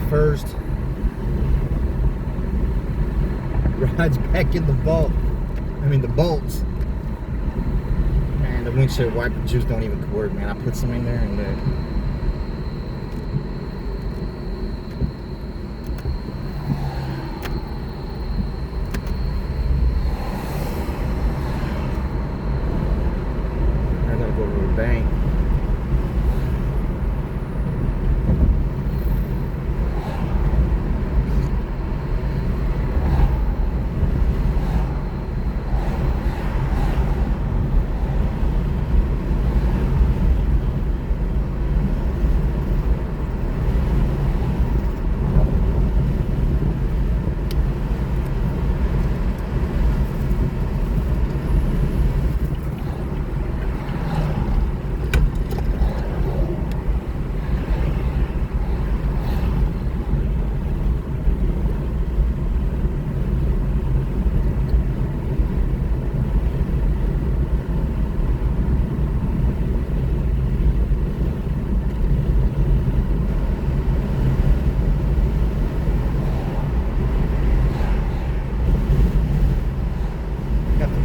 first. Rides back in the vault. The bolts. Man, the windshield wiper juice don't even work, man. I put some in there and I gotta go to the bank.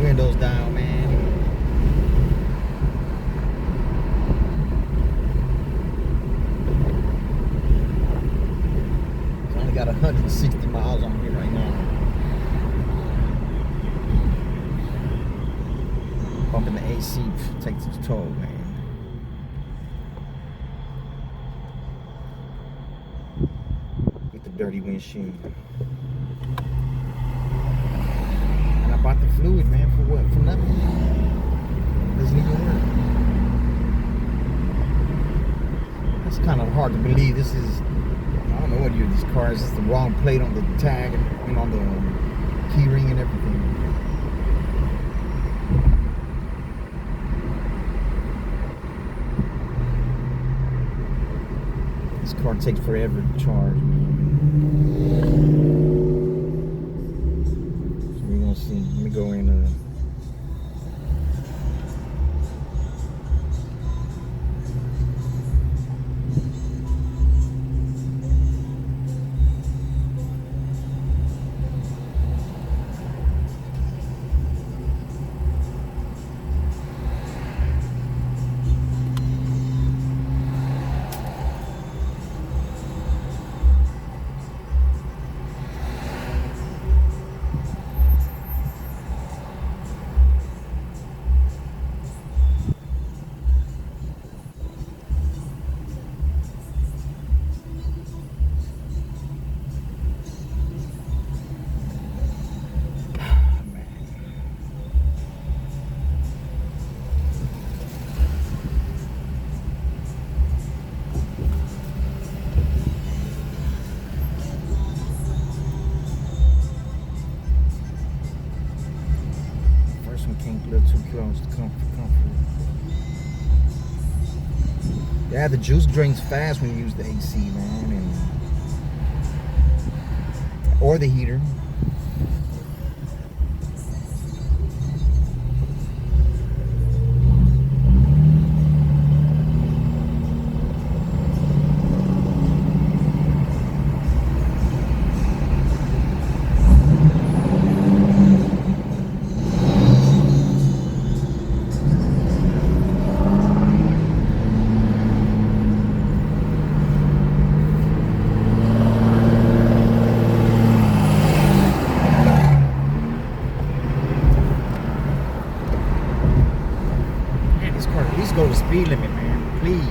Windows down, man. It's only got 160 miles on here right now. Bumping the AC takes its toll, man. With the dirty windshield. Bought the fluid, man, for what? For nothing. Doesn't even work. That's kind of hard to believe. This is, I don't know what year this car is. It's the wrong plate on the tag and on the key ring and everything. This car takes forever to charge, man. See, let me go in. Came a little too close to comfort. Yeah, the juice drains fast when you use the AC, man, or the heater. At least go to speed limit, man, please.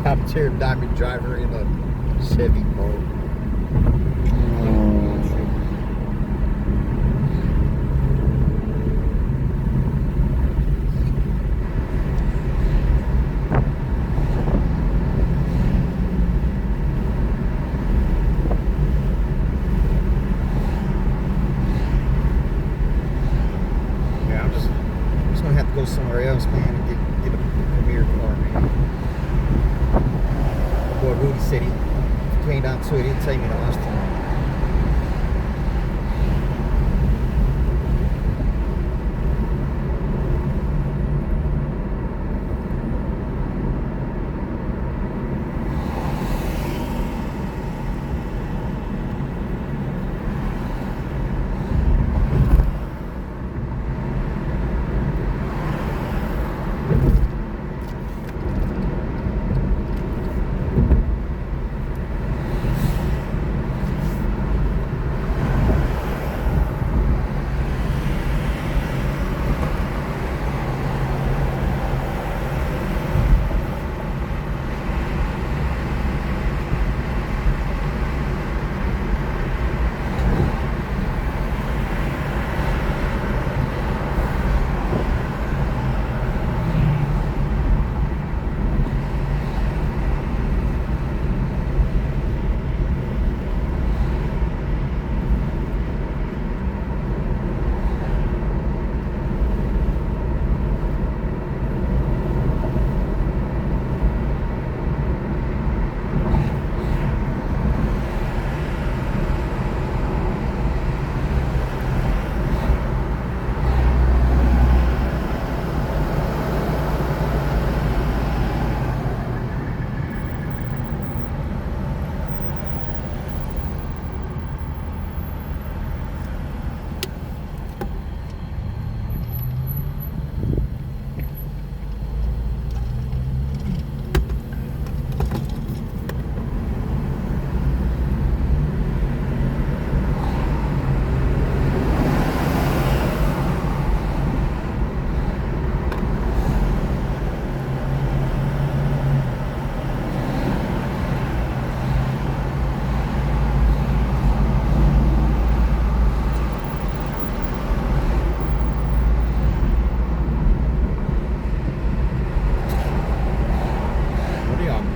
Top tier diamond driver in a Chevy Bolt. Go somewhere else, man, and get a Premier car, man. Boy, Rudy City. came down to it, it didn't take me the last time.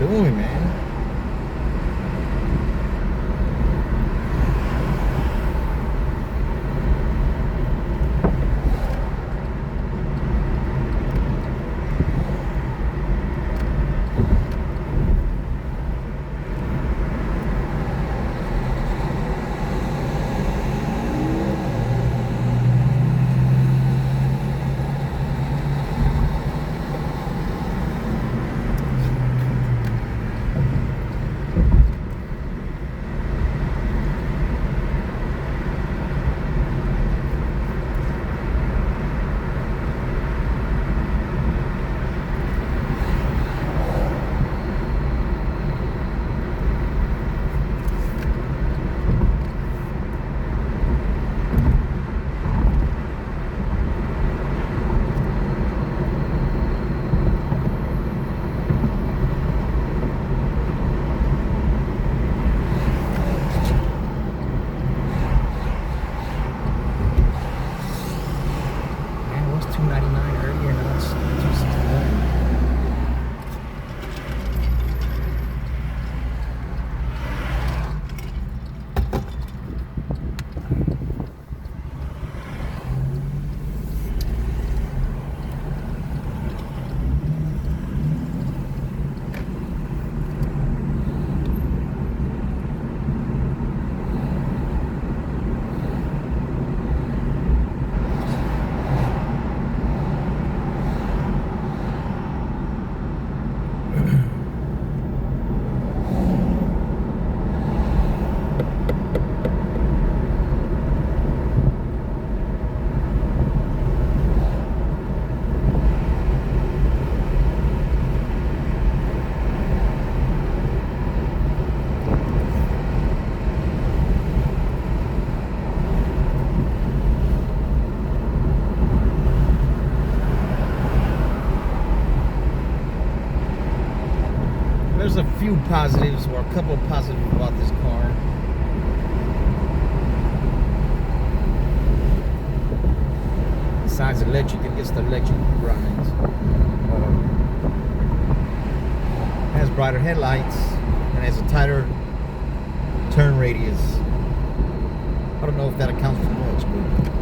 Doing, man? There's a few positives, or a couple of positives about this car. Besides electric, it gets the electric grinds. It has brighter headlights and has a tighter turn radius. I don't know if that accounts for much, but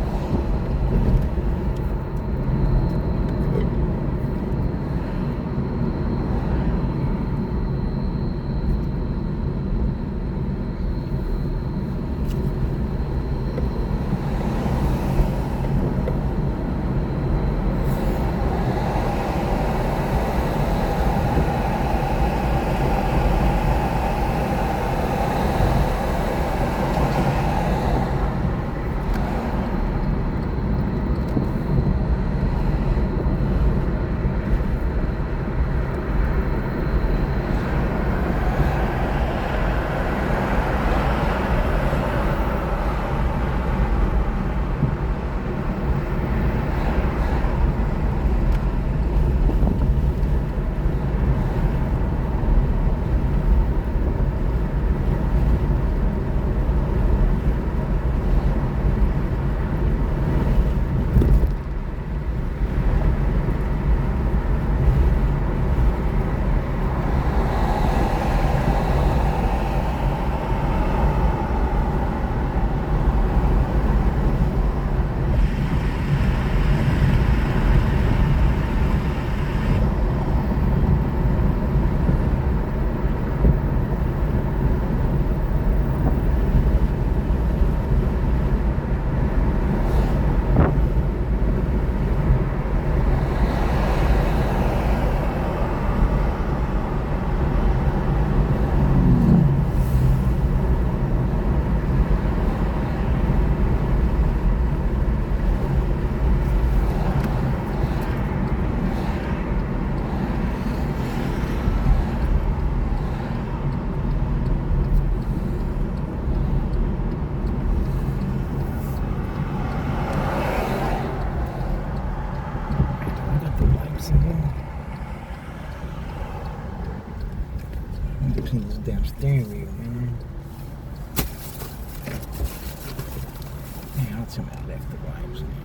need to clean this damn steering wheel, man. Man, don't tell me I left the wipes in there.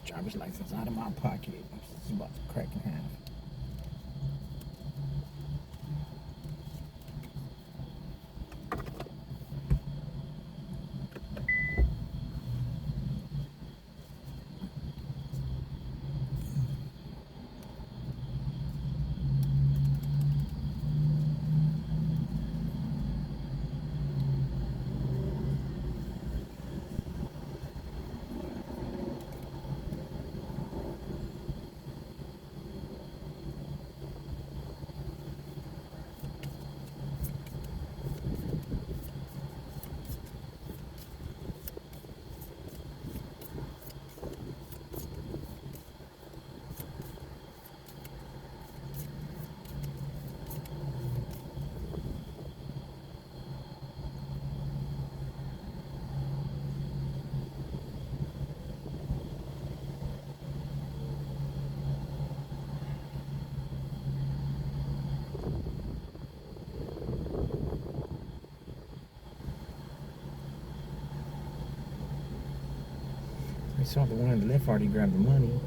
Driver's license out of my pocket. It's about to crack in half. I saw the one on the left already grabbed the money.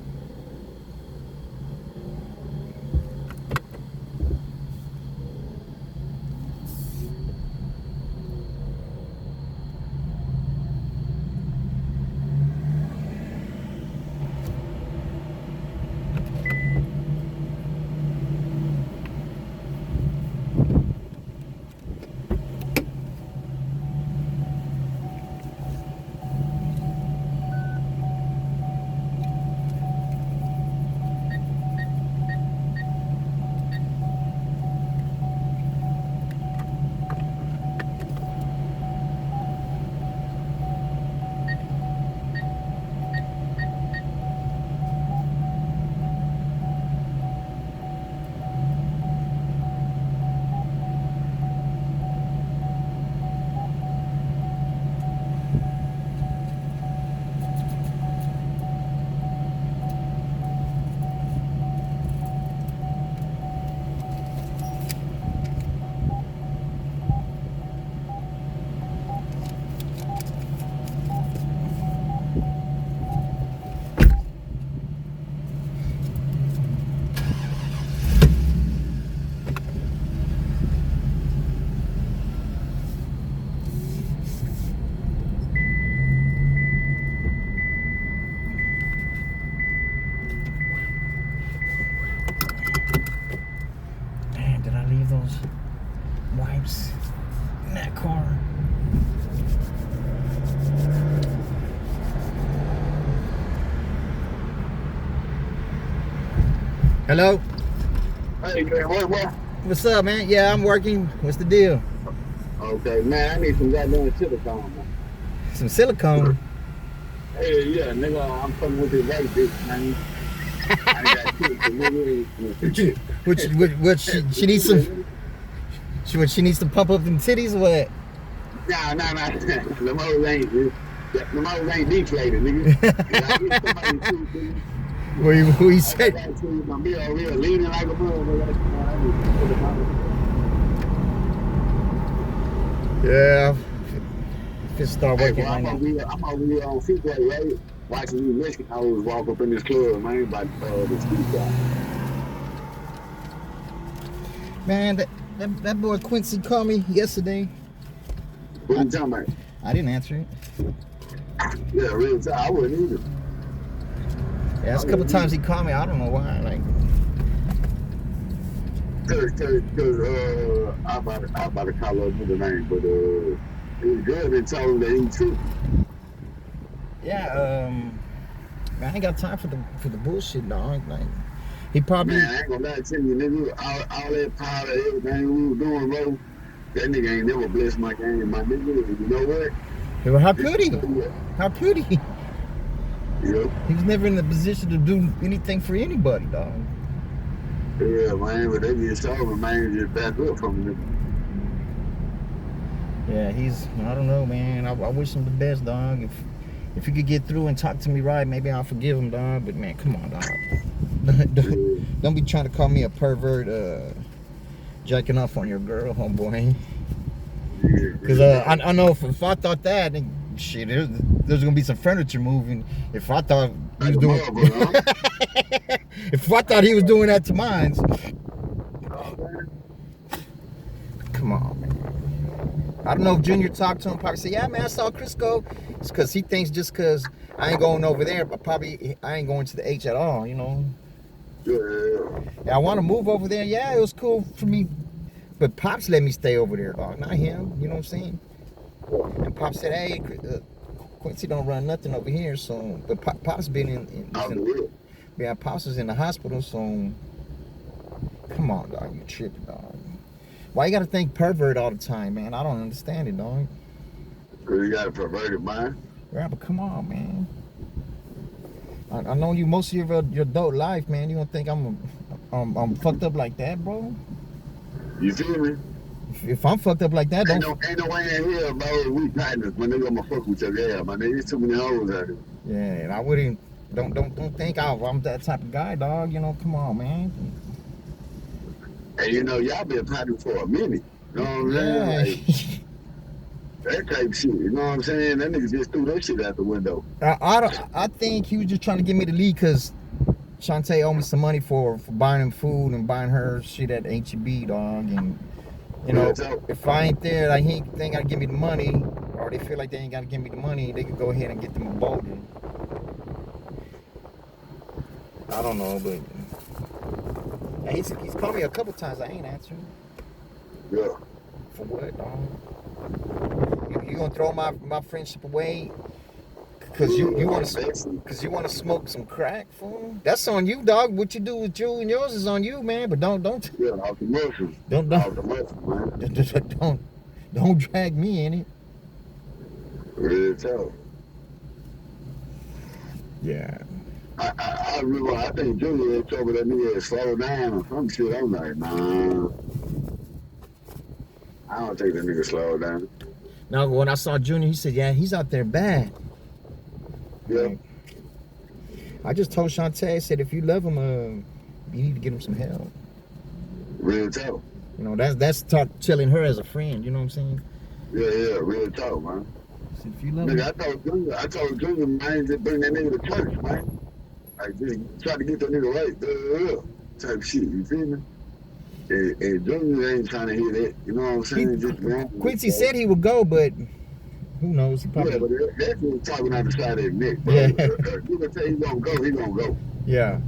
Wipes in that car. Hello? Hey, man, what? What's up, man? Yeah, I'm working. What's the deal? Okay, man, I need some goddamn silicone, man. Some silicone? Hey, yeah, nigga, I'm fucking with this white bitch, man. I got What she needs some... She needs to pump up them titties or what? Nah. The hoes ain't deflated, nigga. What you say? I'm real leaning like a motherfucker. Yeah. Just start working right now. I'm over here on Freeway, right? Watching these Mexican hoes walk up in this club, man, by the street guy. Man, that boy Quincy called me yesterday. What you talking about? I didn't answer it. Yeah, real time. I wouldn't either. Yeah, that's a couple times he called me. I don't know why. Like, cause I about to call up the name, but it was good. They told him that he true. Yeah, man, I ain't got time for the bullshit, dog. Like, he probably. Man, I ain't gonna lie to you, nigga. All that powder, everything we was doing, bro. That nigga ain't never blessed my game, my nigga. You know what? Well, how could he? How could he? Yeah, He was never in the position to do anything for anybody, dog. yeah, man. But they just saw me, man, just back up from the Yeah, I don't know, man. I wish him the best, dog. If he could get through and talk to me right, maybe I'll forgive him, dog. But man, come on, dog. Don't be trying to call me a pervert, jacking off on your girl, homeboy. Because I know if I thought that, then shit, there's gonna be some furniture moving. If I thought he was doing, if I thought he was doing that to mine, come on, man. I don't know if Junior talked to him. Probably said, "Yeah, man, I saw Crisco." It's because he thinks just because I ain't going over there, but probably I ain't going to the H at all, you know. Yeah, I want to move over there. Yeah, it was cool for me. But Pops let me stay over there, dog. Not him, you know what I'm saying? And Pops said, hey, Quincy don't run nothing over here. So, but Pops been yeah, Pops is in the hospital, so come on, dog. You tripping, dog. Why you got to think pervert all the time, man? I don't understand it, dog. Because you got a perverted mind. Yeah, but come on, man. I know you most of your adult life, man. You don't think I'm fucked up like that, bro? You feel me? If I'm fucked up like that, ain't no way in here, bro. We partners. My nigga, I'ma fuck with your girl. My nigga, there's too many hoes out here. Yeah, and I wouldn't. Don't think I'm that type of guy, dog. You know, come on, man. And you know, y'all been partners for a minute. You know what I'm saying? Like, that type shit. You know what I'm saying? That nigga just threw that shit out the window. I think he was just trying to get me to leave because Shantae owed me some money for buying him food and buying her shit at HEB, dog. And you know, if I ain't there, like they ain't gotta give me the money, or they feel like they ain't gotta give me the money, they could go ahead and get them a boat. I don't know, but he's called me a couple times. I ain't answering. Yeah. For what, dog? You gonna throw my friendship away? Cause you want to smoke some crack, fool? That's on you, dog. What you do with you and yours is on you, man. But don't yeah, off the muscle. Don't off the muscle, man. Don't drag me in it. Real tough. Yeah. I remember. I think Junior had told me that nigga had slowed down or some shit. I'm like, nah. I don't think that nigga slowed down. No, when I saw Junior, he said, yeah, he's out there bad. Yeah. Like, I just told Shantae, I said, if you love him, you need to get him some help. Real talk. You know, that's telling her as a friend, you know what I'm saying? Yeah, real talk, man. Said, if you love nigga, him. I told Junior, man, just bring that nigga to church, man. Like, just try to get that nigga right, type shit, you feel me? And Junior ain't trying to hear that, you know what I'm saying? Quincy said he would go, but who knows? He probably... Yeah, but that's just talking out the side of his neck, bro. Yeah. You can say he gonna go, he gonna go. Yeah.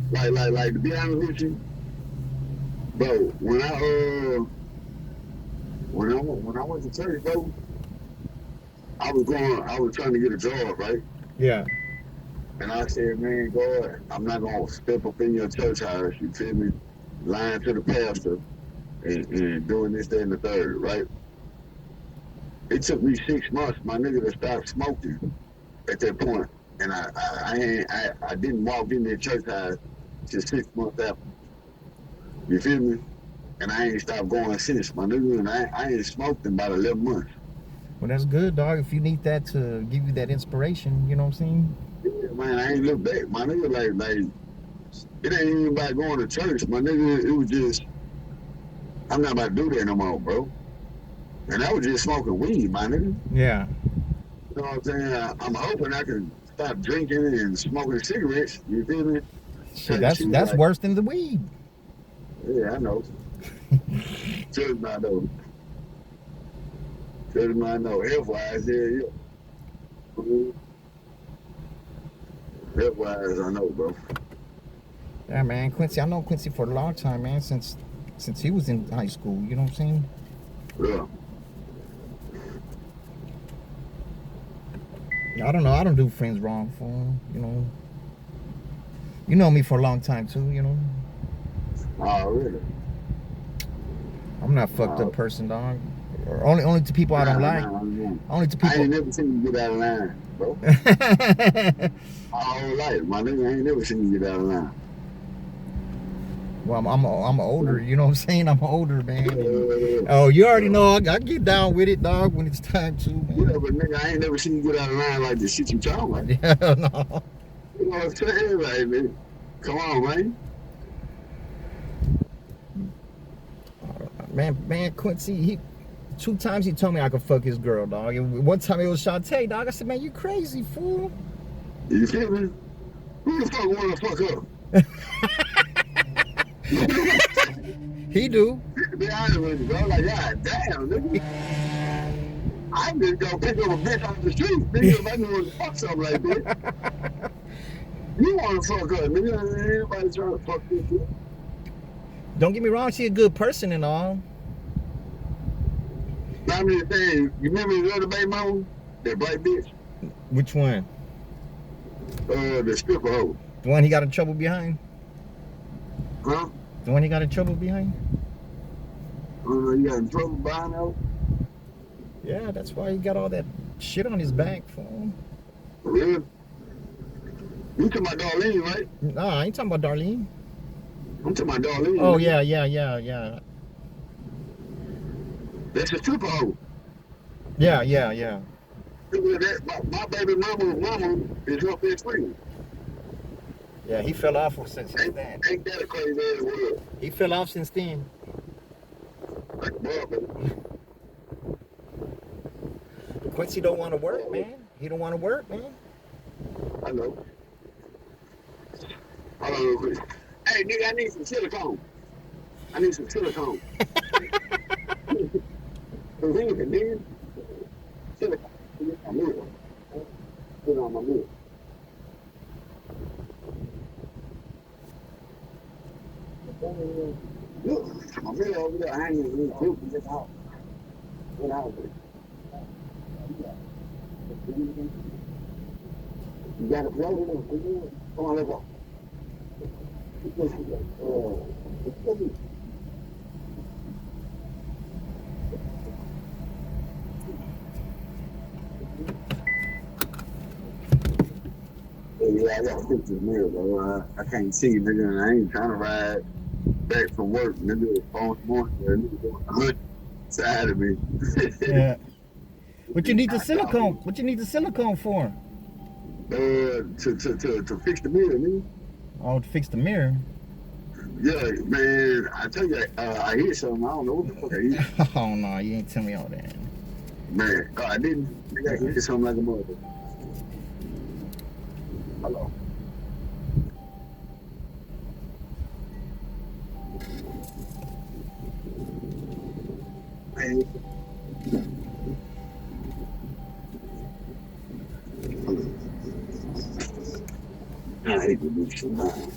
Like to be honest with you, bro, when I went to church, bro, I was trying to get a job, right? Yeah. And I said, man, God, I'm not gonna step up in your church house, you feel me? Lying to the pastor and doing this, that, and the third, right? It took me 6 months, my nigga, to stop smoking at that point. And I didn't walk in that church house till 6 months after. You feel me? And I ain't stopped going since, my nigga, and I ain't smoked in about 11 months. Well, that's good, dog. If you need that to give you that inspiration, you know what I'm saying? Yeah, man, I ain't look back. My nigga, like, it ain't even about going to church. My nigga, it was just, I'm not about to do that no more, bro. And I was just smoking weed, my nigga. Yeah. You know what I'm saying? I'm hoping I can stop drinking and smoking cigarettes. You feel me? Shit, that's like, worse than the weed. Yeah, I know. Just not know. Just not know. Health-wise, yeah. Health-wise, I know, bro. Yeah, man, Quincy. I know Quincy for a long time, man. Since he was in high school. You know what I'm saying? Yeah. I don't know. I don't do friends wrong for him, you know. You know me for a long time too, you know. Oh, really? I'm not a fucked up person, dog. Only to people I don't like. Nah. Only to I ain't people. never seen you get out of line, bro. My whole life, my nigga, I ain't never seen you get out of line. Well, I'm older. You know what I'm saying? I'm older, man. Yeah, Oh, you already know I get down with it, dog, when it's time to, yeah, man. but nigga, I ain't never seen you get out of line like the shit you talking about. Yeah, no. You know what I'm saying? Like, man, come on, man. Man, Quincy, he 2 times he told me I could fuck his girl, dog. And one time it was Shantae, dog. I said, man, you crazy, fool. You feel me? Who the fuck wanna fuck up? He do. To be honest with you, bro. Like, God damn, nigga. I just go pick up a bitch off the street, nigga, if I knew what to fuck something like that. You wanna fuck up, nigga. Everybody trying to fuck this shit. Don't get me wrong, she a good person and all. I mean, thing, you remember the other baby mama? That black bitch? Which one? The stripper hoe. The one he got in trouble behind? Huh? The one he got in trouble behind? You got in trouble buying her? Yeah, that's why he got all that shit on his back, fool. For real? You talking about Darlene, right? Nah, I ain't talking about Darlene. I'm talking about Darlene. Oh, man. yeah. That's a stripper hoe. Yeah. My baby mama is her best friend. Yeah, he fell off since then. Ain't that a crazy ass world? He fell off since then. Like, bro, Quincy don't want to work, man. He don't want to work, man. I know. Hold on real quick. Hey, nigga, I need some silicone. Silicone. Nigga. Silicone. Put it on my mirror. Look, my mirror over there hanging in the roof in this house. What house is it? You got a plug in it? Come on, let's go. Yeah, I gotta fix this mirror, bro. I can't see, nigga, and I ain't trying to ride back from work, nigga. Phone morning, nigga, going 100 side of me. Yeah. What you need the silicone? What you need the silicone for? To fix the mirror, nigga. Oh, to fix the mirror. Yeah, man. I tell you, I hear something. I don't know what the fuck I hear. Oh no, you ain't tell me all that. Man, I didn't. Nigga, I hear something like a mother. Hello. Hey. I hate to do shit, man.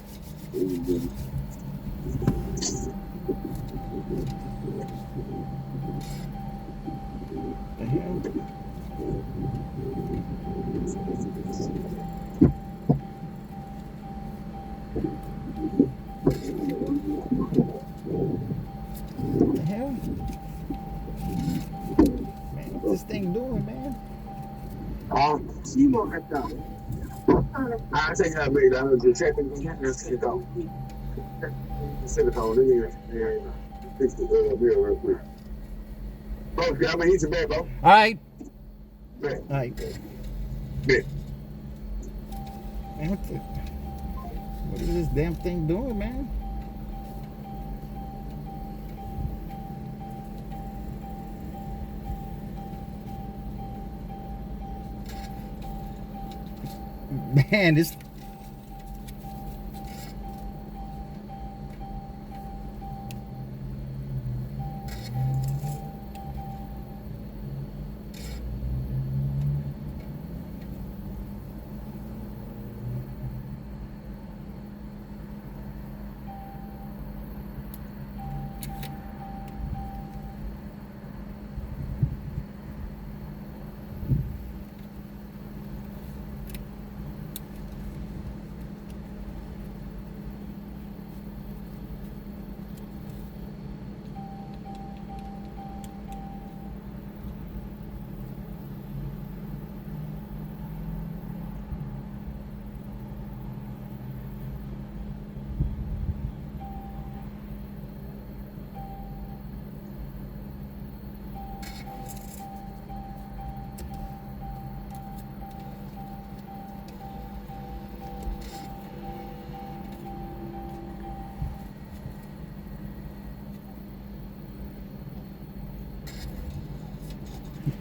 The hell? The hell? Man, what's this thing doing, man? You want that down? I think I made that. I was just checking the silicone. Silicone, yeah. Fix the mirror real quick. Bro, I'm gonna hit you back, bro. All right. Bet. All right. Bet. Man, what is this damn thing doing, man? Man, this.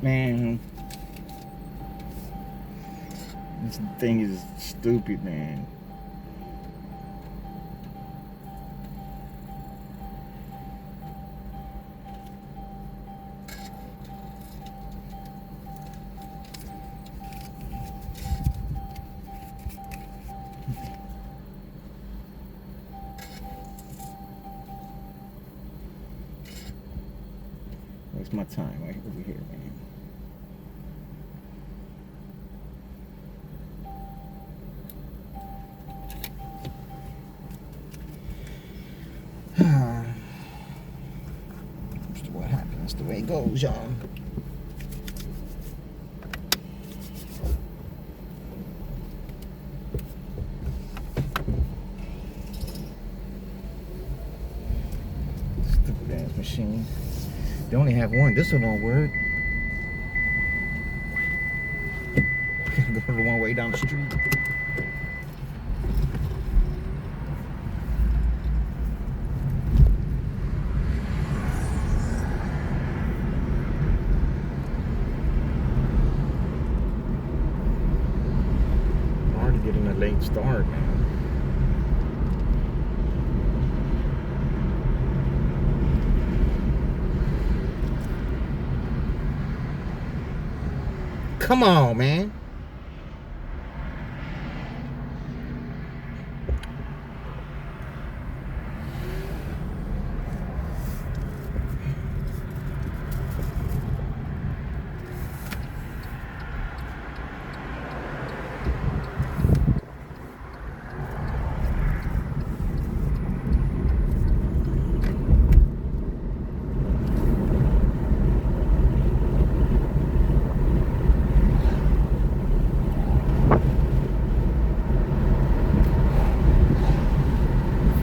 Man, this thing is stupid, man. Waste my time right over here, man. That's what happens. That's the way it goes, y'all. Stupid ass machine. They only have one. This one don't work. Go the one way down the street. Already getting a late start, man. Come on, man.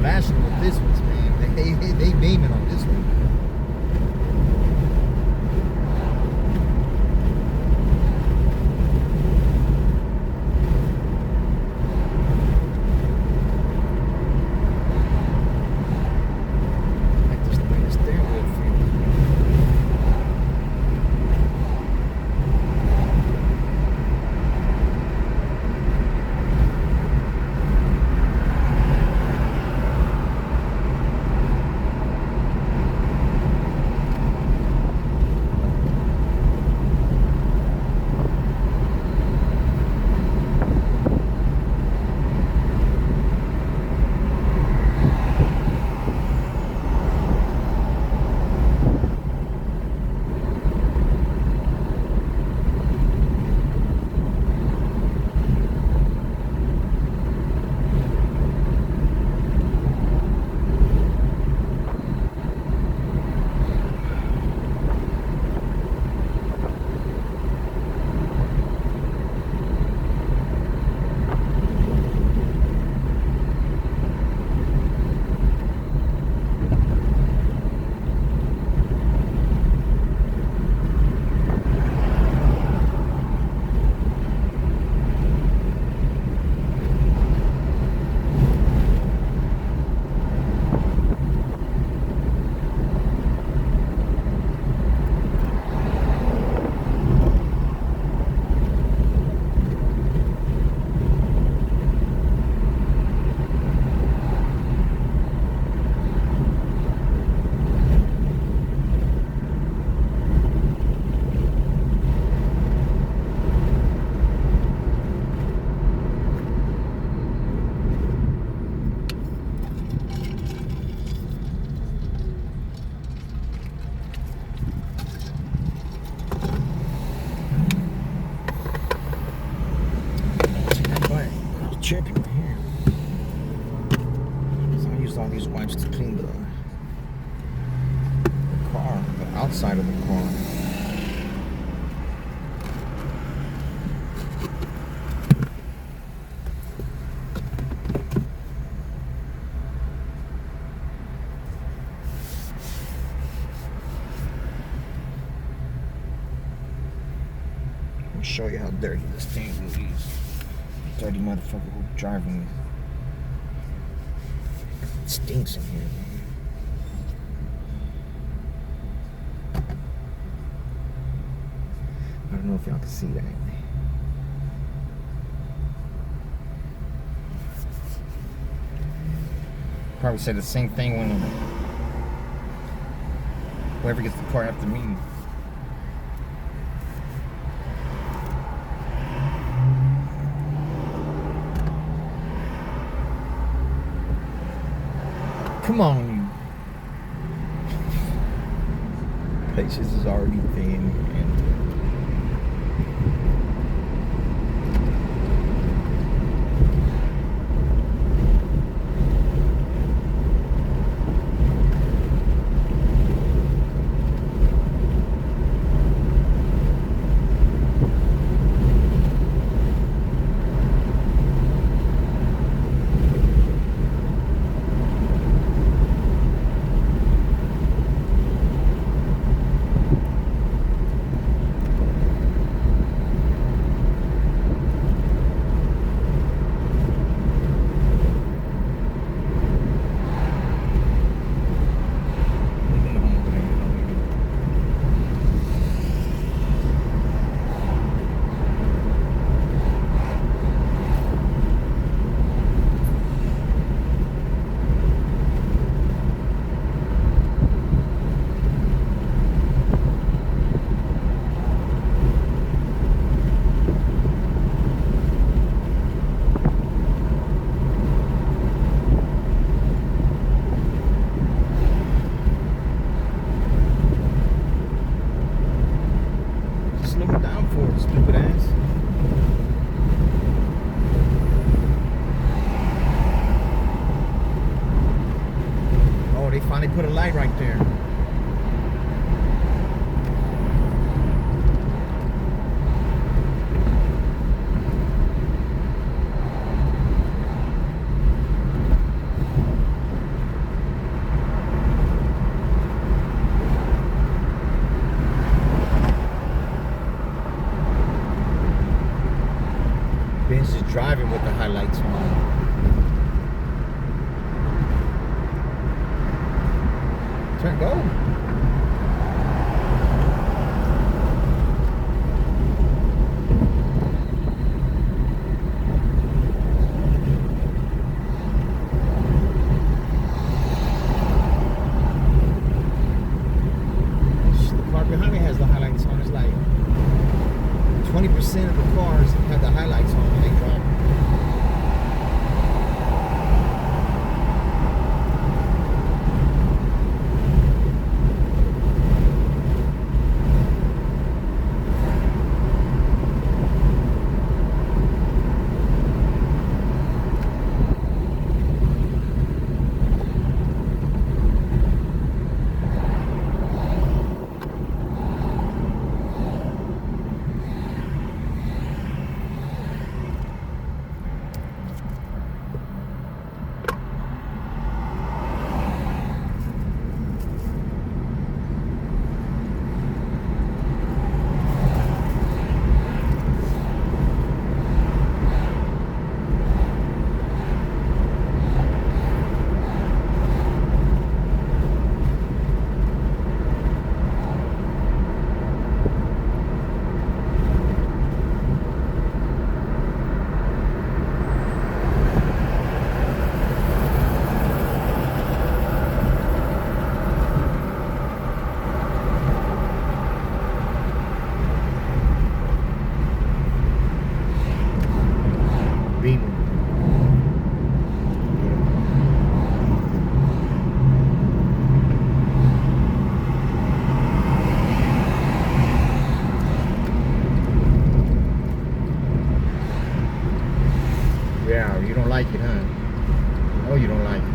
Flashing with this one, man. They beaming on this one. Like this the way the steering wheel feels. Checking right here. So I used all these wipes to clean the car, the outside of the car. I'll show you how dirty this thing really is. Dirty motherfucker who driving me. It stinks in here, man. don't know if y'all can see that. Probably said the same thing when whoever gets the car after me. Come on. Patience is already thin. Slow it down for it, stupid ass. Oh, they finally put a light right there. Ben's just driving with the highlights on. Turn, go. The car behind me has the highlights on. It's like 20% of the cars have the highlights on when they drive. Beamer. Yeah, you don't like it, huh? Oh, you don't like it.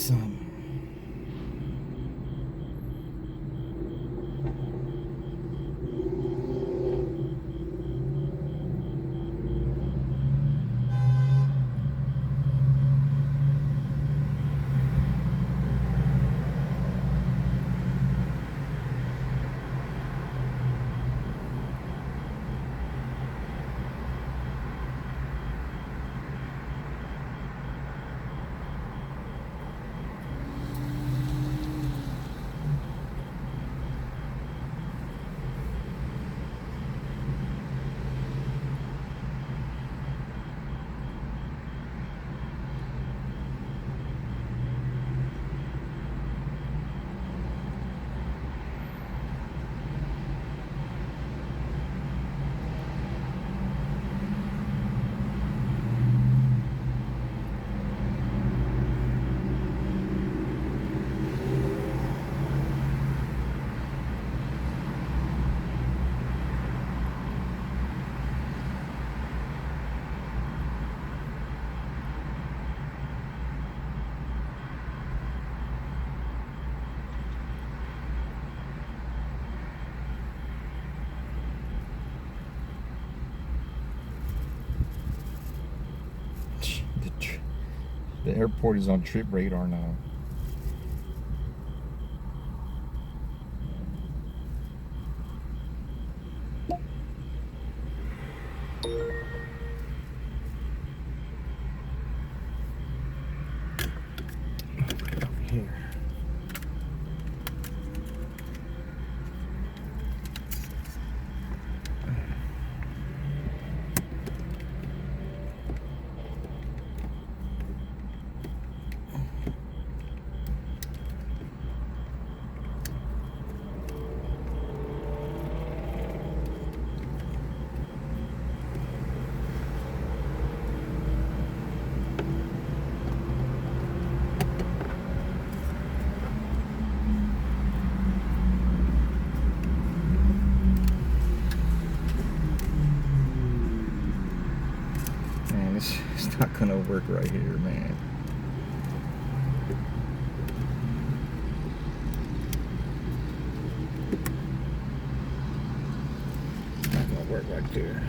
some. The airport is on trip radar now. Here. Man, it's not gonna work right here, man. Not gonna work right there.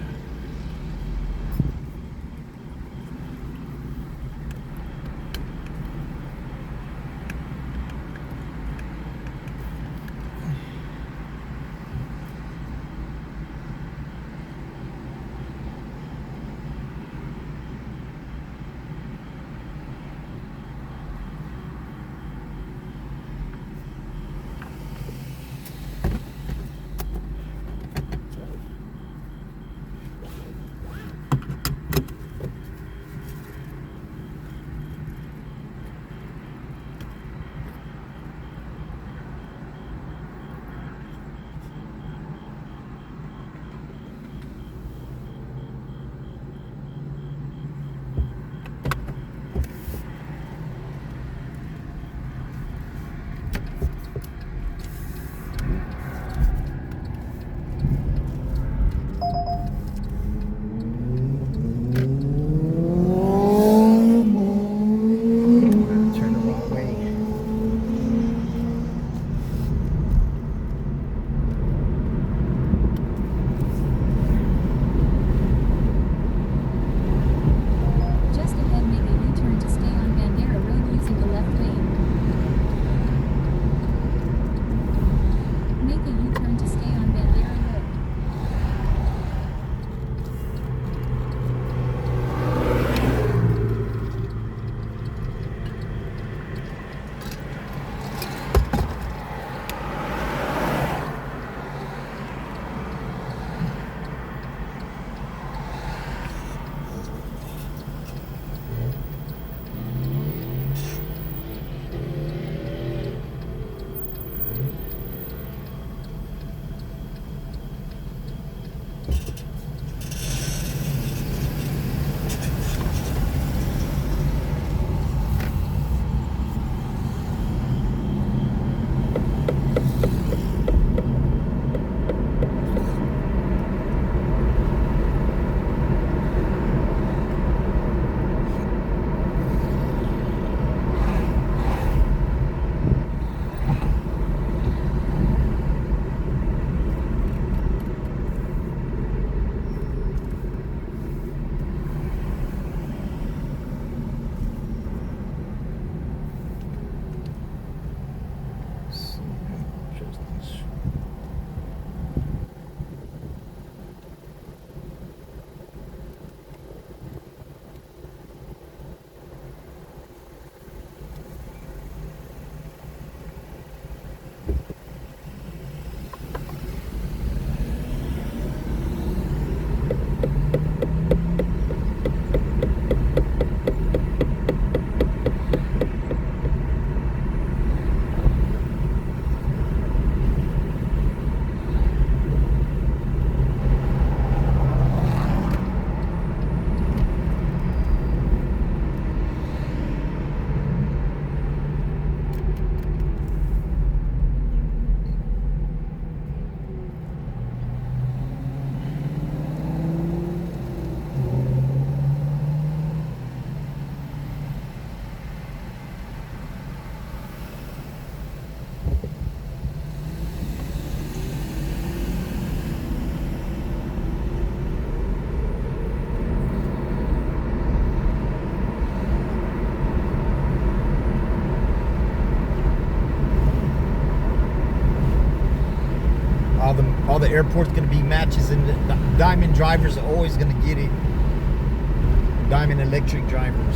all the airports going to be matches, and the Diamond drivers are always going to get it. Diamond electric drivers.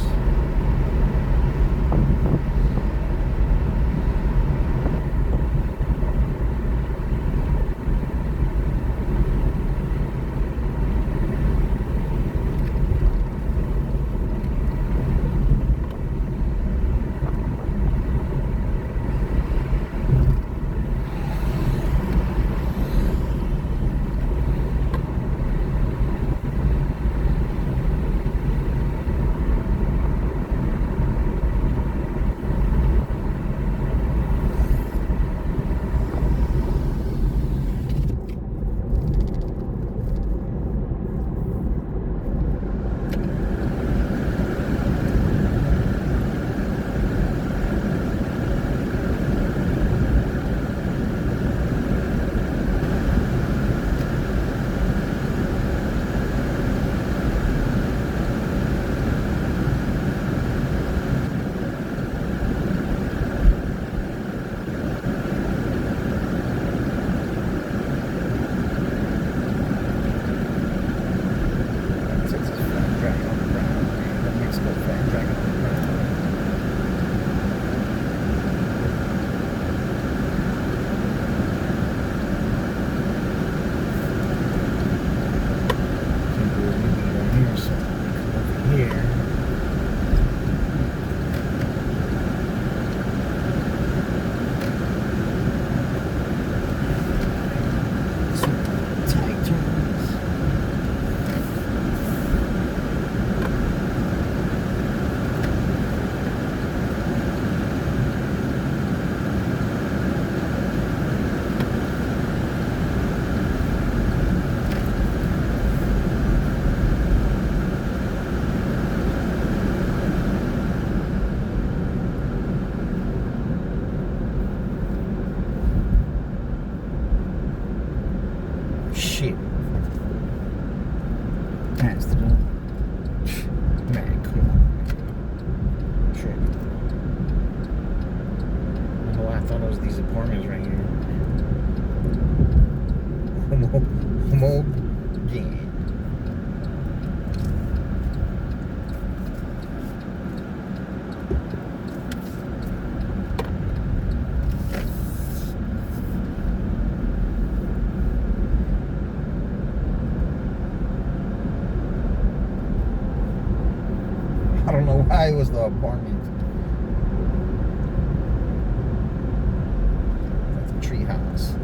Shit. That's the man, come on. Shit. Oh, I thought it was these apartments right here. Homo again. I don't know why it was the apartment. That's a tree house.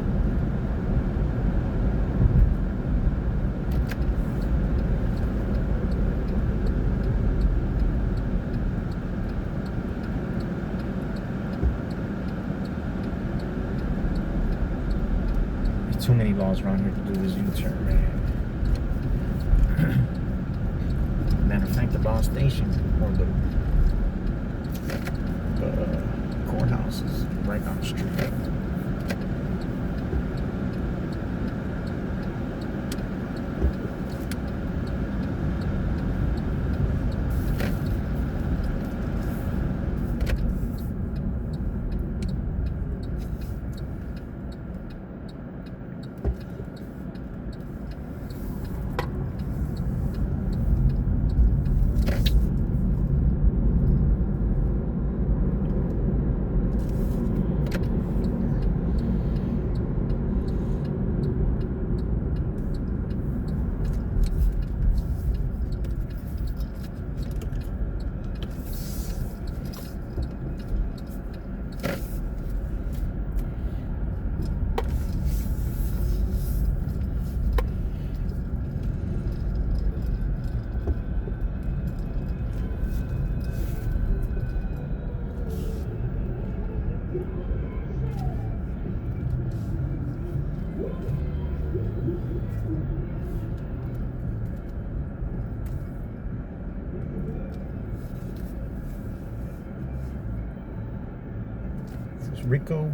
There's too many laws around here to do this U-turn, man. Matter of fact, the Ball Station or the courthouse is right down the street. This is Rico.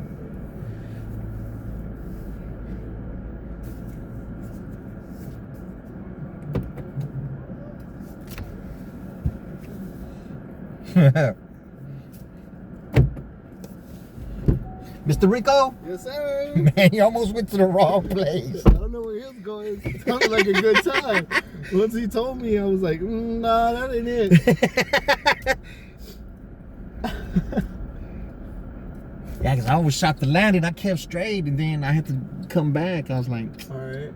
Mr. Rico? Yes, sir. Man, you almost went to the wrong place. I don't know where he was going. It sounded like a good time. Once he told me, I was like, nah, that ain't it. Yeah, because I always shot the landing. I kept straight, and then I had to come back. I was like, All right.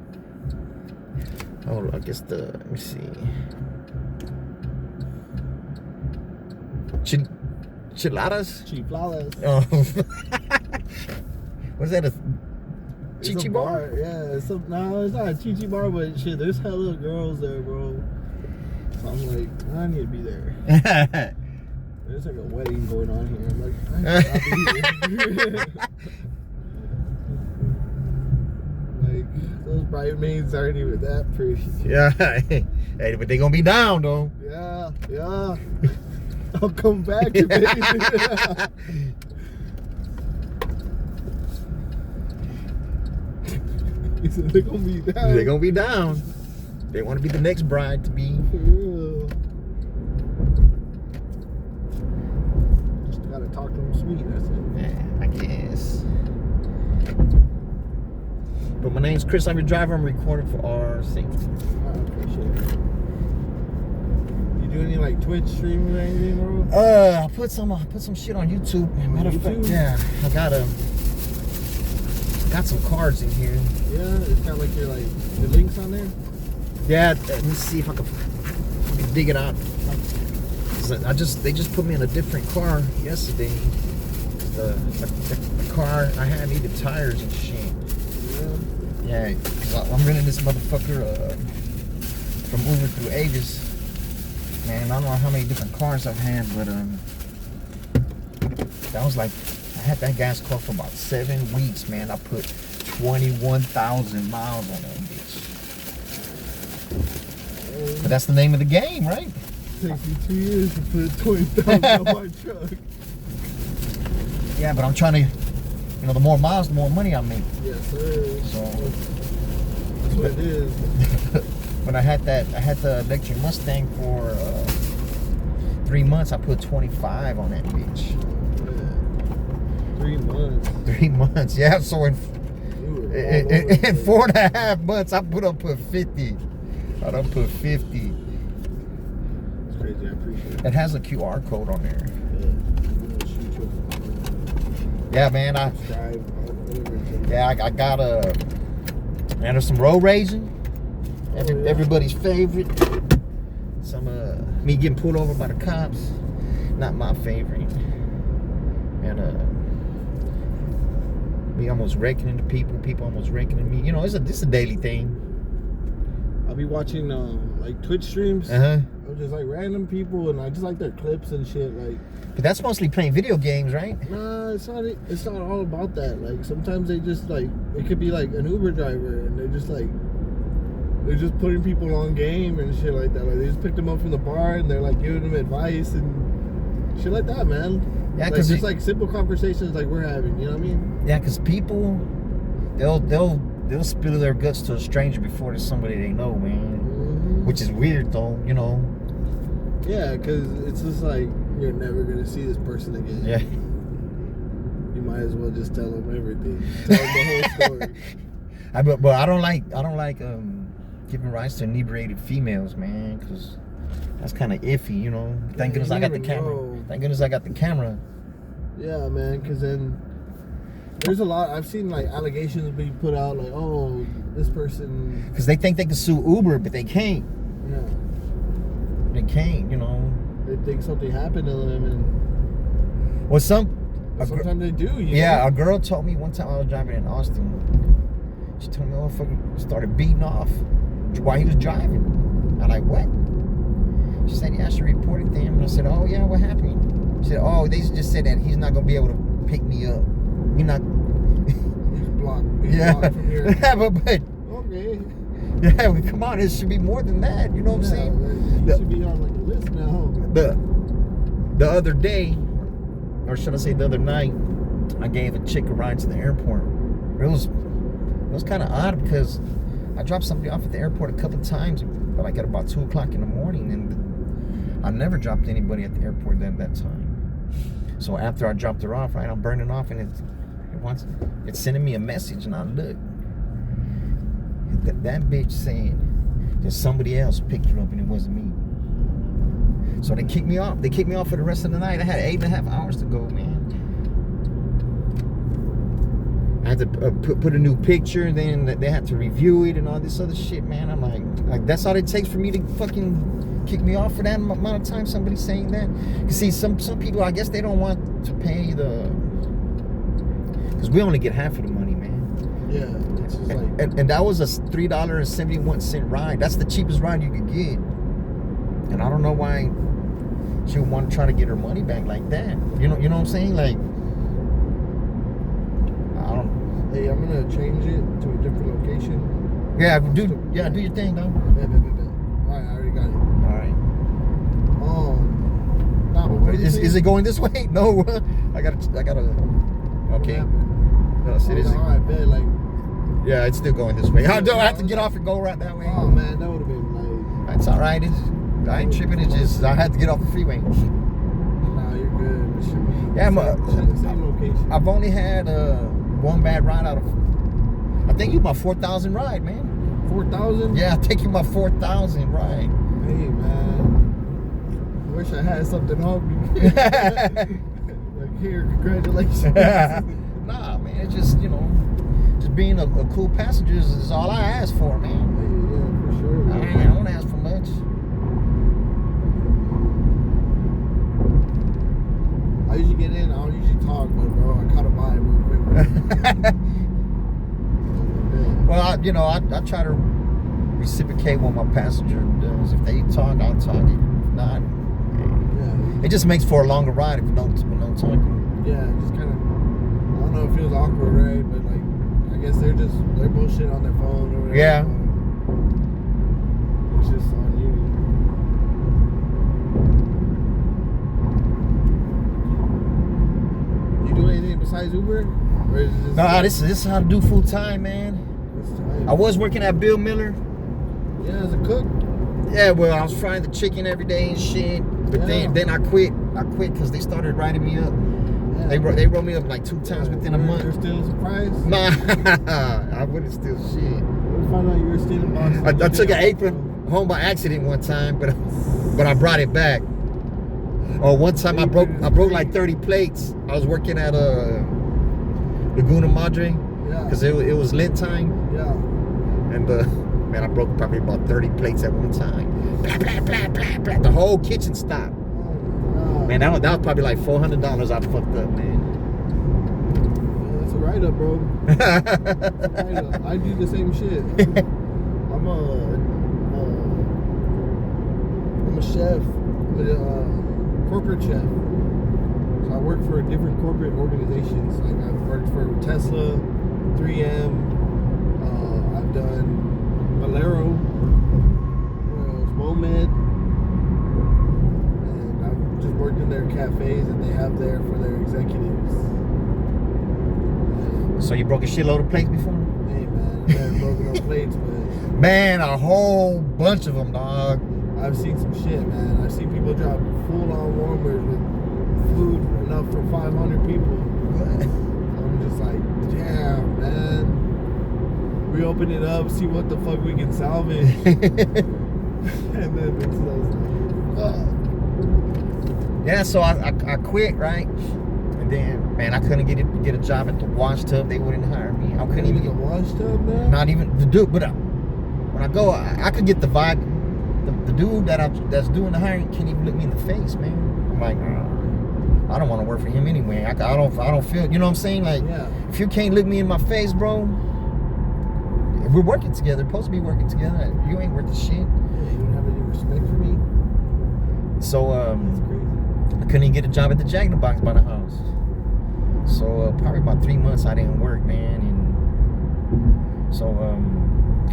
hold on, I guess let me see. Chiladas? Chifladas. Oh. Was that a It's chichi a bar? Yeah, no, it's not a chichi bar, but shit, there's hella girls there, bro. So I'm like, I need to be there. There's like a wedding going on here. I'm like, I should not be here. Like, those bridesmaids aren't even that pretty. Yeah. Hey, but they gonna be down though. Yeah, yeah. I'll come back if anything. He said they're gonna be down. They're gonna be down. They want to be the next bride to be. For real. Just gotta talk to them sweet, that's it. Yeah, I guess. But my name's Chris. I'm your driver. I'm recording for our safety. I appreciate it. You do any like Twitch streaming or anything, bro? I put some shit on YouTube. Matter of fact, YouTube? yeah, I got some cards in here. Yeah, it's got like your the links on there. Yeah, let me see if I can dig it out. They just put me in a different car yesterday. The car I had needed tires and shit. Yeah, cause I'm renting this motherfucker from Uber through Aegis. Man, I don't know how many different cars I've had, but that was like, I had that gas car for about 7 weeks, man. I put 21,000 miles on that bitch. But that's the name of the game, right? It takes me 2 years to put 20,000 on my truck. Yeah, but I'm trying to, the more miles, the more money I make. Yes, sir. So That's what it is. when I had the electric Mustang for 3 months, I put 25 on that bitch. Yeah. 3 months. 3 months, yeah. So in 4.5 months, I put 50. I done put 50. It's crazy. I appreciate it. It has a QR code on there. Yeah. I'm gonna shoot you. Yeah, man. Subscribe. I got man, there's some road raging. Yeah. Everybody's favorite. Some me getting pulled over by the cops. Not my favorite. And me almost wrecking into people almost wrecking into me. It's a daily thing. I'll be watching like Twitch streams Uh-huh. of just like random people, and I just like their clips and shit. Like, But that's mostly playing video games, right? nah, it's not all about that. Like, sometimes they just like, it could be like an Uber driver, and they're just putting people on game and shit like that. Like, they just picked them up from the bar, and they're like giving them advice and shit like that, man. Yeah, like, because just like simple conversations like we're having. You know what I mean? Yeah, because people, they'll spill their guts to a stranger before there's somebody they know, man. Mm-hmm. Which is weird, though. Yeah, because it's just like, you're never gonna see this person again. Yeah. You might as well just tell them everything. Tell them the whole story. But I don't like giving rights to inebriated females, man, because that's kind of iffy, Thank goodness I got the camera. know. Thank goodness I got the camera. Yeah, man, because then there's a lot. I've seen like allegations being put out, like, oh, this person. Because they think they can sue Uber, but they can't. Yeah. They can't, They think something happened to them, and Well, sometimes they do. Yeah, a girl told me one time I was driving in Austin. She told me, motherfucker started beating off while he was driving. I'm like, what? She said, yeah, she reported them. And I said, oh, yeah, what happened? She said, oh, they just said that he's not going to be able to pick me up. He's not. He's blocked. He's Yeah. blocked from here. Yeah, but Okay. yeah, but come on, it should be more than that. You know what I'm saying? You should be on like a list now. The other day, or should I say the other night, I gave a chick a ride to the airport. It was kind of odd because I dropped somebody off at the airport a couple of times, like at about 2 o'clock in the morning, and I never dropped anybody at the airport at that time. So after I dropped her off, right, I'm burning off, and it It's sending me a message, and I look. That bitch saying that somebody else picked her up and it wasn't me. So they kicked me off. They kicked me off for the rest of the night. I had 8.5 hours to go, man. I had to put a new picture. Then they had to review it and all this other shit, man. I'm like that's all it takes for me to fucking kick me off for that amount of time. Somebody saying that. You see, some people, I guess they don't want to pay because we only get half of the money, man. Yeah, it's just like, And that was a $3.71 ride. That's the cheapest ride you could get. And I don't know why she would want to try to get her money back like that. You know what I'm saying? Like, I don't. hey, I'm gonna change it to a different location. Yeah, do your thing, though. Bet. Alright, I already got it. All right. Nah, but what did you Is say? it going this way? No. I gotta. What Okay. happened? No, see, this is- Alright, bet, like, yeah, it's still going this way. I don't have to get off and go right that way. oh man, that would have been like, That's all right. I ain't tripping. It's just I had to get off the freeway. nah, you're good. It should be Yeah, same location. I've only had one bad ride out of. I think you my 4,000 ride, man. 4,000? Yeah, I think you my 4,000 ride. Hey man, I wish I had something on me. Like, here, congratulations. Nah, man, it's just just being a cool passenger is all I ask for, man. Yeah, for sure. I don't ask for much. I usually get in, I don't usually talk, but bro, I caught a vibe real quick. Well, I try to reciprocate what my passenger does. If they talk, I'll talk. If not, Yeah, it just makes for a longer ride if no talking. yeah, just kind of, I don't know, it feels awkward, right? But like, I guess they're bullshit on their phone or whatever. Yeah. It's just on you. You do anything besides Uber? Or is it just Nah, this is how to do full time, man. It's time. I was working at Bill Miller. Yeah, as a cook. Yeah, well, I was frying the chicken every day and shit. But Yeah. then I quit. I quit because they started writing me up. Yeah. They wrote me up like 2 times within a You're month. still surprised? Nah, I wouldn't steal shit. We found out you were stealing boxes. I took an apron home by accident one time, but I brought it back. Oh, one time I broke like 30 plates. I was working at Laguna Madre Yeah. because it was Lent time, Yeah. and man, I broke probably about 30 plates at one time. Blah, blah, blah, blah, blah. The whole kitchen stopped. Oh my God. Man, that was probably like $400 I fucked up, man. Yeah, that's a write up, bro. Write-up. I do the same shit. I'm a chef. I'm a corporate chef. So I work for different corporate organizations. Like I've worked for Tesla, 3M. I've done Valero, WOMED, and I've just worked in their cafes that they have there for their executives. So you broke a shitload of plates before? Hey man, I haven't broken no plates, but Man, a whole bunch of them, dog. I've seen some shit, man. I've seen people drop full-on warmers with food enough for 500 people. I'm just like, damn, man. We open it up, see what the fuck we can salvage, and then it's like, Yeah, so I quit, right? And then, man, I couldn't get a job at the wash tub. They wouldn't hire me. I couldn't even the get, wash tub, man. not even the dude. But when I go, I could get the vibe. The dude that's doing the hiring can't even look me in the face, man. I'm like, I don't want to work for him anyway. I don't feel, you know what I'm saying? Like, Yeah. if you can't look me in my face, bro, if we're working together, supposed to be working together. You ain't worth the shit. Yeah, you don't have any respect for me. So That's crazy. I couldn't even get a job at the Jack in the Box by the house. So probably about 3 months I didn't work, man, and so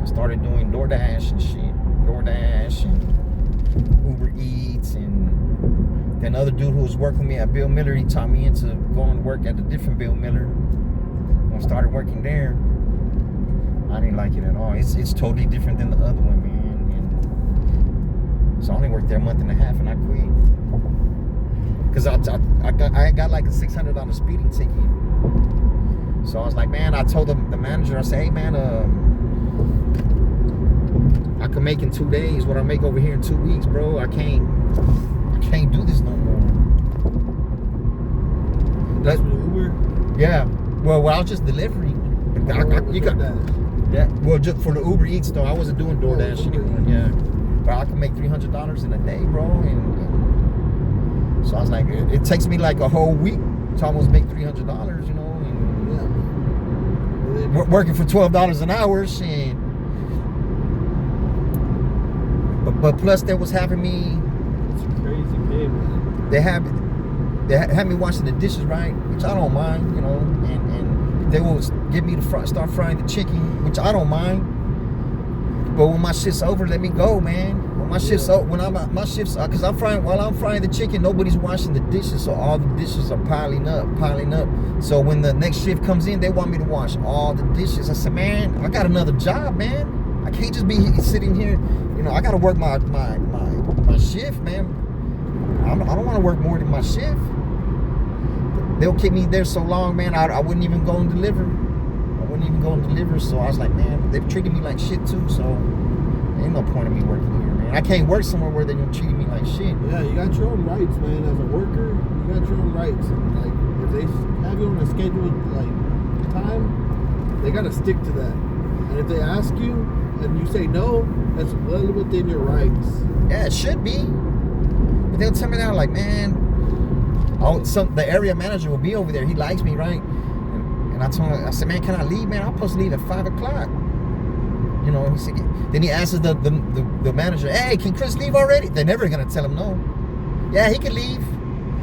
I started doing DoorDash and shit, DoorDash and Uber Eats, and then other dude who was working with me at Bill Miller, he taught me into going to work at a different Bill Miller. When I started working there, I didn't like it at all. It's totally different than the other one, man. And so I only worked there a month and a half and I quit. Cause I got like a $600 speeding ticket. So I was like, man, I told the manager, I said, hey, man, I can make in 2 days what I make over here in 2 weeks, bro. I can't do this no more. That's with Uber. Yeah. Well, I was just delivering. You got that. Yeah. Well, just for the Uber Eats though, I wasn't doing DoorDash anymore. Yeah. But I can make $300 in a day, bro. And so I was like, it takes me like a whole week to almost make $300, you know. And working for $12 an hour, shit. But plus they was having me. It's crazy pay, man. They had me washing the dishes, right? Which I don't mind, you know. And they will get me to start frying the chicken, which I don't mind. But when my shift's over, let me go, man. When my shift's over, my shift's, because while I'm frying the chicken, nobody's washing the dishes, so all the dishes are piling up. So when the next shift comes in, they want me to wash all the dishes. I said, man, I got another job, man. I can't just be sitting here. You know, I got to work my shift, man. I don't want to work more than my shift. They'll keep me there so long, man. I wouldn't even go and deliver. So I was like, man, they've treated me like shit too. So ain't no point in me working here, man. I can't work somewhere where they're treating me like shit. Yeah, you got your own rights, man. As a worker, you got your own rights. And like, if they have you on a scheduled like time, they gotta stick to that. And if they ask you and you say no, that's well within your rights. Yeah, it should be. But they'll tell me now, like, man, the area manager will be over there. He likes me, right? And I told him, I said, man, can I leave, man? I'm supposed to leave at 5 o'clock. You know, he said, then he asks the manager, hey, can Chris leave already? They're never gonna tell him no. Yeah, he can leave.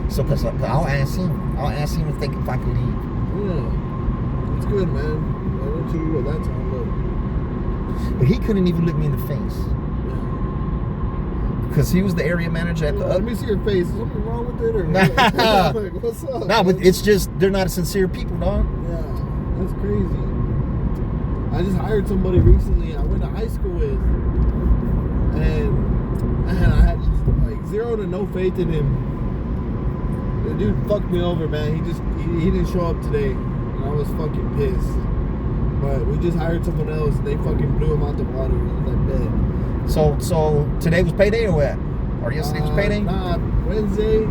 So, cause I'll ask him if I can leave. Yeah, it's good, man. I went to you at that time, but he couldn't even look me in the face. Because he was the area manager at the let me see your face. Is something wrong with it? Or nah. like, what's up? Nah, but it's just, they're not sincere people, dog. Yeah, that's crazy. I just hired somebody recently I went to high school with. And I had like zero to no faith in him. The dude fucked me over, man. He didn't show up today. And I was fucking pissed. But we just hired someone else and they fucking blew him out the water. I was like, man. So today was payday or what? Or yesterday was payday? Nah, Wednesdays.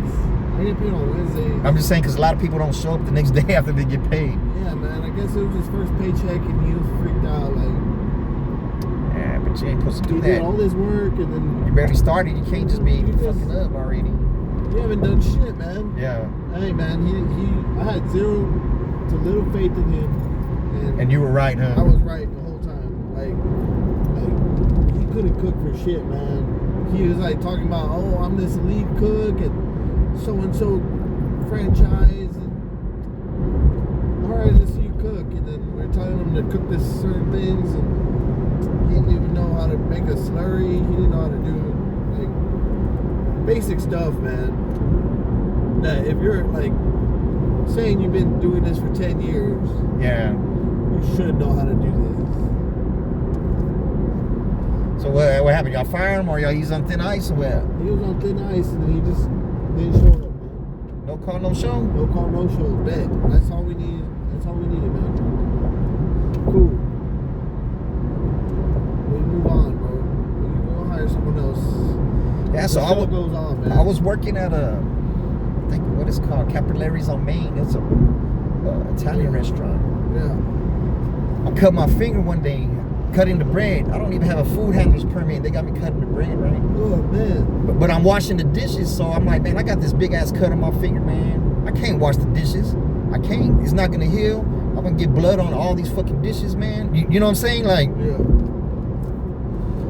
I get paid on Wednesdays. I'm just saying because a lot of people don't show up the next day after they get paid. Yeah, man. I guess it was his first paycheck and he was freaked out. Like, yeah, but you ain't supposed to do he that. did all this work and then You barely started. You can't just be fucking up already. You haven't done shit, man. Yeah. Hey, man. I had zero to little faith in him. And you were right, huh? I was right the whole time. Like he couldn't cook for shit, man. He was like talking about, oh, I'm this elite cook and so franchise. And all right, let's see you cook. And then we're telling him to cook this certain things, and he didn't even know how to make a slurry. He didn't know how to do like basic stuff, man. That if you're like saying you've been doing this for 10 years, yeah, you should know how to do this. So what happened? Y'all fire him or he's on thin ice or what? He was on thin ice and he just didn't show up, man. No call, no show? No call, no show. Bet. That's all we need. That's all we needed, man. Cool. We move on, bro. We'll hire someone else. Yeah, so the show goes on, man. I was working at I think what it's called, Capillary's on Main. It's a Italian restaurant. Yeah. I cut my finger one day, cutting the bread. I don't even have a food handler's permit. They got me cutting the bread, right? Oh, man. But I'm washing the dishes, so I'm like, man, I got this big ass cut on my finger, man. I can't wash the dishes. I can't. It's not gonna heal. I'm gonna get blood on all these fucking dishes, man. You know what I'm saying? Like, Yeah.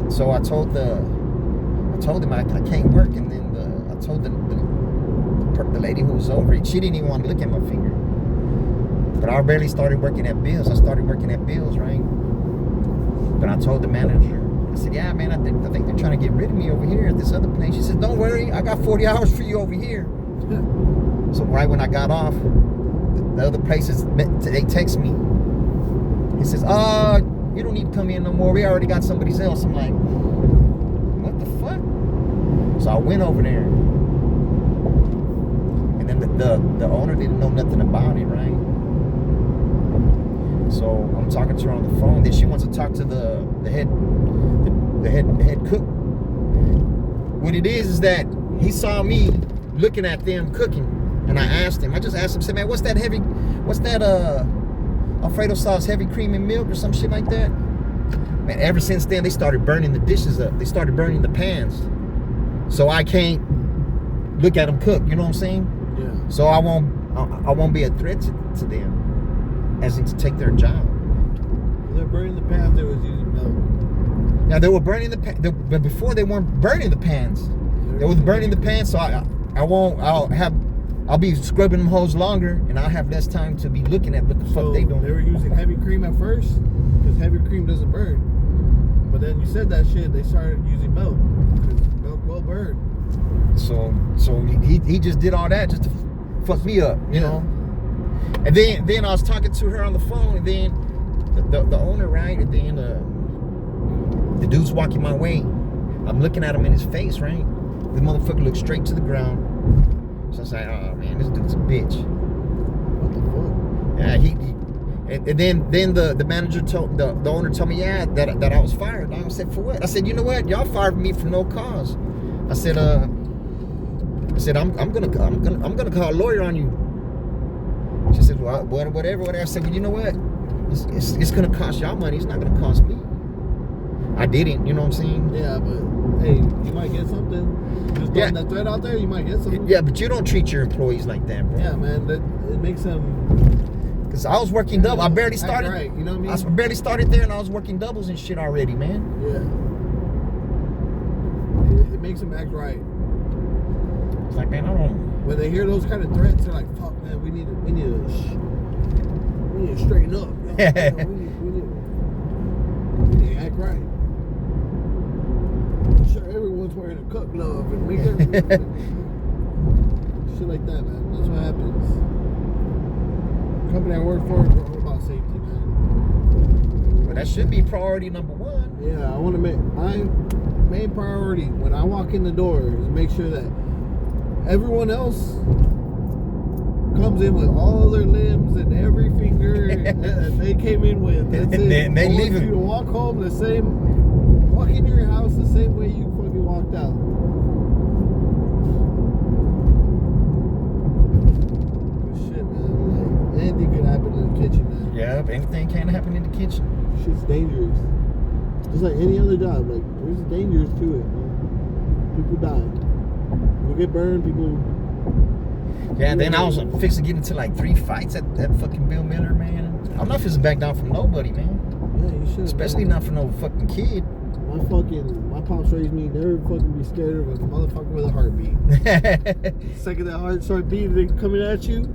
so I told him I can't work, and then I told the lady who was over it, she didn't even want to look at my finger. But I barely started working at Bill's. I started working at Bill's, right? But I told the manager, I said, yeah, man, I think they're trying to get rid of me over here at this other place. She said, don't worry, I got 40 hours for you over here. So right when I got off, the other places, they text me. He says, you don't need to come in no more. We already got somebody else. I'm like, what the fuck? So I went over there. And then the owner didn't know nothing about it, right? So I'm talking to her on the phone. Then she wants to talk to the head cook. What it is that he saw me looking at them cooking, and I just asked him, said, man, what's that Alfredo sauce, heavy cream and milk or some shit like that? Man, ever since then they started burning the dishes up. They started burning the pans. So I can't look at them cook, you know what I'm saying? Yeah. So I won't be a threat to them, as in to take their job. They're burning the pans. They was using milk. Now they were burning the pan, but before they weren't burning the pans. They was burning the pans, so I'll be scrubbing them hoes longer, and I'll have less time to be looking at what the fuck they doing. They were using heavy cream at first, because heavy cream doesn't burn. But then you said that shit, they started using milk, because milk will burn. So he just did all that just to fuck me up, you know. And then I was talking to her on the phone, and then the owner, right, and then the dude's walking my way. I'm looking at him in his face, right? The motherfucker looks straight to the ground. So I was like, oh man, this dude's a bitch. What the fuck? Yeah, and then the manager told the owner told me, yeah, that I was fired. I said, for what? I said, you know what? Y'all fired me for no cause. I said I'm gonna call a lawyer on you. She said, well, whatever. I said, well, you know what? It's gonna cost y'all money. It's not gonna cost me. I didn't, you know what I'm saying? Yeah, but hey, you might get something. Just throwing that threat out there, you might get something. Yeah, but you don't treat your employees like that, bro. Yeah, man, it makes them. Cause I was working double. I barely started. Right, you know what I mean? I barely started there, and I was working doubles and shit already, man. Yeah. It makes them act right. It's like, man, I don't. When they hear those kind of threats, they're like, "Fuck, man, we need to straighten up. We need to act right." I'm sure everyone's wearing a cup glove and make shit like that, man. That's what happens. The company I work for is all about safety, man. But that should be priority number one. Yeah, I want to make my main priority when I walk in the door is make sure that everyone else comes in with all their limbs and every finger that they came in with. That's it. And they leave you to walk home walk into your house the same way you fucking walked out. Shit, man. Like, anything could happen in the kitchen, man. Yeah, anything can happen in the kitchen. Shit's dangerous. Just like any other job, like there's dangers to it, man. People die. People get burned, people. Yeah, then I was fixing to get into like 3 fights at that fucking Bill Miller, man. I'm not fixing to back down from nobody, man. Yeah, you should. Especially not for no fucking kid. My pops raised me never fucking be scared of a motherfucker with a heartbeat. Second that heart start beating, they coming at you.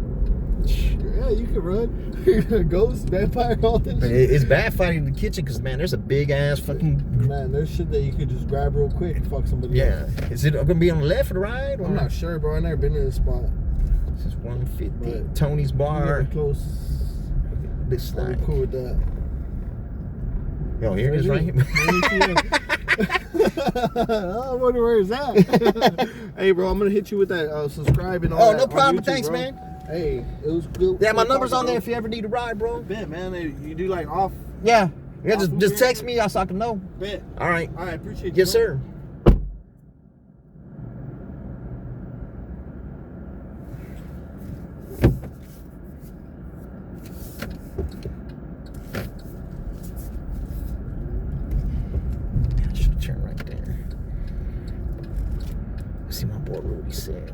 Yeah, you can run. Ghost, vampire, all that But shit. it's bad fighting in the kitchen because, man, there's a big ass fucking. Man, there's shit that you could just grab real quick and fuck somebody Yeah. up. Is it going to be on the left or the right? Or I'm not sure, bro. I never been in this spot. This is 150. But Tony's Bar. Getting close. This I'm side. cool with that. Yo, here it is right here. I wonder where it's at. Hey, bro, I'm gonna hit you with that subscribe and all Oh, that no on problem. YouTube, Thanks, bro. man. Hey, it was good. Yeah, my Good number's talking, on there bro. if you ever need a ride, bro. Bet, man. Hey, you do like off. Yeah. Yeah, Awesome, just man. text me so I can know. Bet. All right. All right, appreciate you. Yes, bro. sir. I should have turned right there. Let's see my boy Rudy said.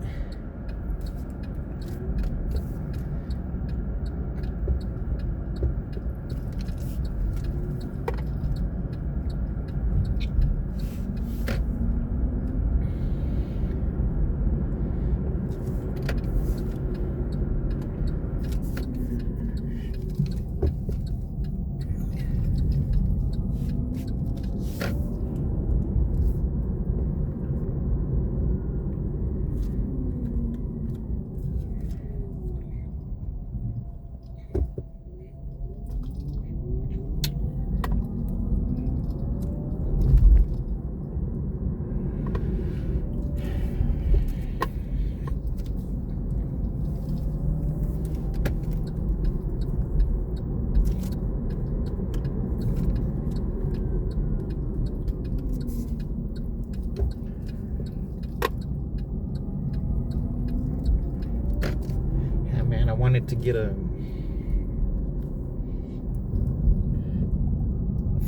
man. I wanted to get a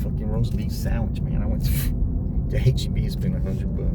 fucking roast beef sandwich, man. I went to the HEB, spent $100.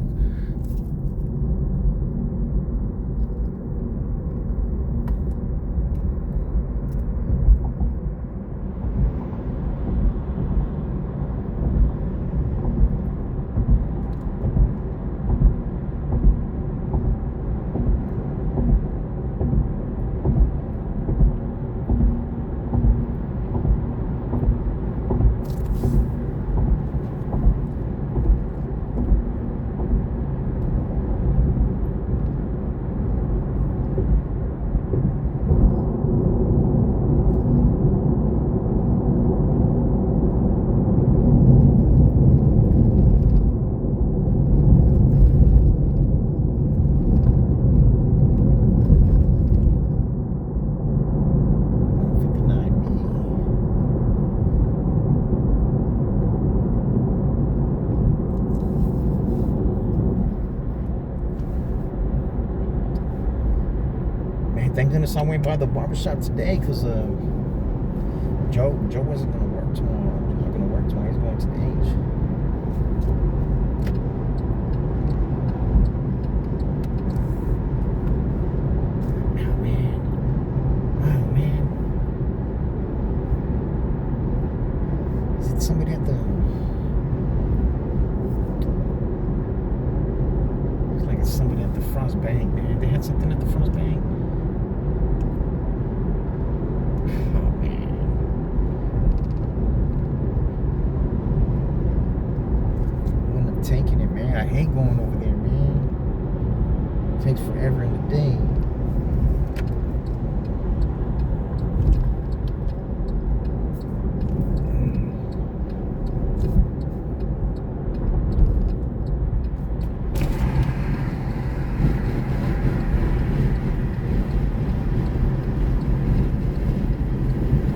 Thank goodness I went by the barbershop today, because Joe wasn't going to work tomorrow. He's not going to work tomorrow. He's going to the H. Oh, man. Oh, man. Is it somebody at the... Looks like it's somebody at the Frost Bank, man. They had something at the Frost Bank. Taking it, man. I hate going over there, man. It takes forever in the day.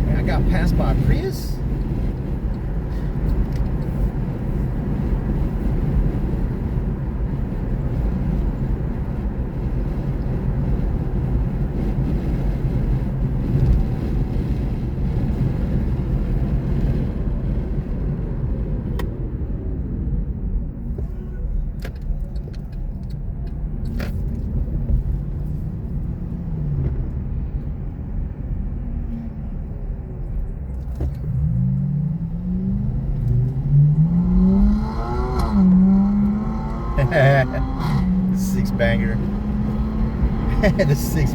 Man, I got passed by a Prius. Six banger. The six.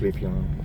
clip, y'all.